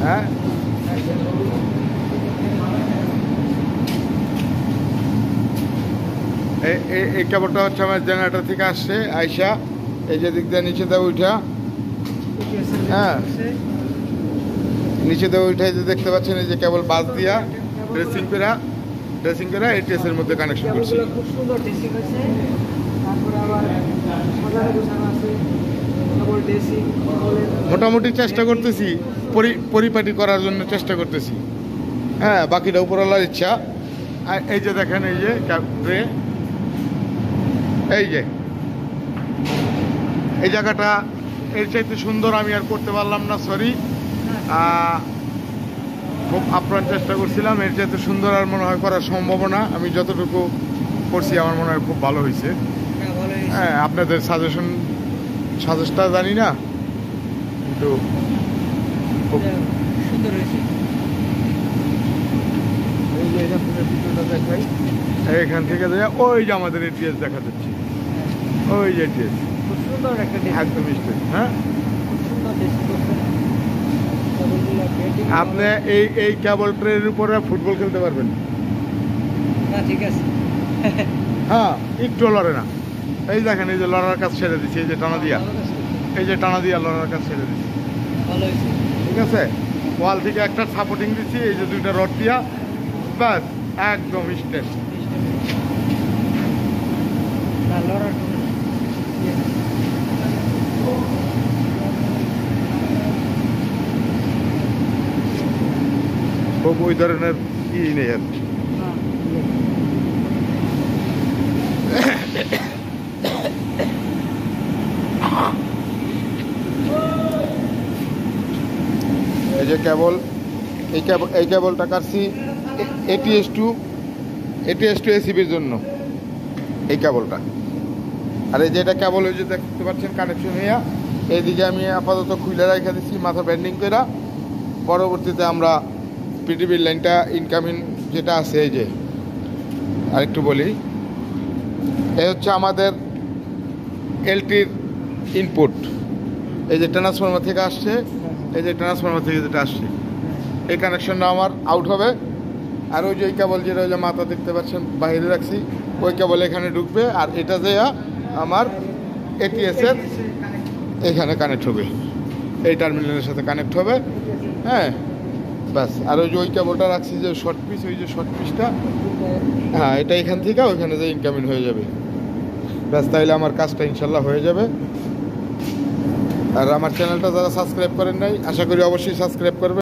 হ্যাঁ এই কেবলটা হচ্ছে আমার জেনারেটর থেকে আসছে আইসা এই যে দিক দিয়ে নিচে দেওয়া উঠা, হ্যাঁ নিচে দেওয়া উঠে যে দেখতে পাচ্ছেন এই যে কেবল বাস দিয়া ড্রেসিং করে এটিএস এর মধ্যে কানেকশন করছি। খুব সুন্দর ড্রেসিং হয়েছে। তারপর আবার সাজানো গোছানো আছে, কেবল ড্রেসিং মোটামুটি চেষ্টা করতেছি পরিপাটি করার জন্য চেষ্টা করতেছি, হ্যাঁ বাকিটা উপরওয়ালার ইচ্ছা। আর এই যে দেখেন এই যে ট্রে, এই জায়গাটা এর চাইতে সুন্দর আমি আর করতে পারলাম না, সরি। খুব আপ্রাণ চেষ্টা করছিলাম, এর চাইতে সুন্দর আর মনে হয় করার সম্ভাবনা। আমি যতটুকু করছি আমার মনে হয় খুব ভালো হয়েছে। হ্যাঁ আপনাদের সাজেস্টটা জানি না, কিন্তু খুব সুন্দর হয়েছে। এই যে এটা ভিডিওটা দেখাই, এইখান থেকে ওই যে আমাদের এটিএস দেখা যাচ্ছে, ওই যে এটিএস খুব সুন্দর একটা একদম স্টেজ। হ্যাঁ খুব সুন্দর ড্রেসিং করছে। আপনি এই কেবল ট্রের উপরে ফুটবল খেলতে পারবেন। না ঠিক আছে। হ্যাঁ একটু লড়ে না। এই দেখেন এই যে লড়ার কাজ ছেড়ে দিচ্ছি, এই যে টানা দিয়া, এই যে টানা দিয়া লড়ার কাজ ছেড়ে দিচ্ছি, ভালো হয়েছে। ঠিক আছে। ওয়াল থেকে একটা সাপোর্টিং দিচ্ছি, এই যে দুইটা রড দিয়া, ব্যাস একদম স্টেজ। না লড়ার খুব ওই ধরনের নেই আর কি। এই যে কেবল, এই কেবলটা কাটছি এটিএস টু এসিবির জন্য, এই কেবলটা। আর এই যে এটা কেবল ওই যে দেখতে পাচ্ছেন কানেকশন হইয়া, এইদিকে আমি আপাতত খুলে রেখে দিচ্ছি মাথা ব্যান্ডিং করে। পরবর্তীতে আমরা পিটিভির লাইনটা ইনকামিং যেটা আছে, এই যে আরেকটু বলি, এই হচ্ছে আমাদের এলটির ইনপুট। এই যে ট্রান্সফরমার থেকে আসছে, এই যে ট্রান্সফরমার থেকে যেটা আসছে, এই কানেকশনটা আমার আউট হবে। আর ওই যে ওই কেবল যেটা ওই যে মাথা দেখতে পাচ্ছেন বাইরে রাখছি, ওই কেবল এখানে ঢুকবে, আর এটা যে আমার এটিএসের এখানে কানেক্ট হবে, এই টার্মিনালের সাথে কানেক্ট হবে। হ্যাঁ ব্যাস। আর ওই যে ওই কেবলটা রাখছি যে শর্ট পিস, ওই যে শর্ট পিসটা, হ্যাঁ এটা এখান থেকে ওইখানে যে ইনকামিং হয়ে যাবে, ব্যাস তাইলে আমার কাজটা ইনশাল্লাহ হয়ে যাবে। আর আমার চ্যানেলটা যারা সাবস্ক্রাইব করেন নাই, আশা করি অবশ্যই সাবস্ক্রাইব করবেন।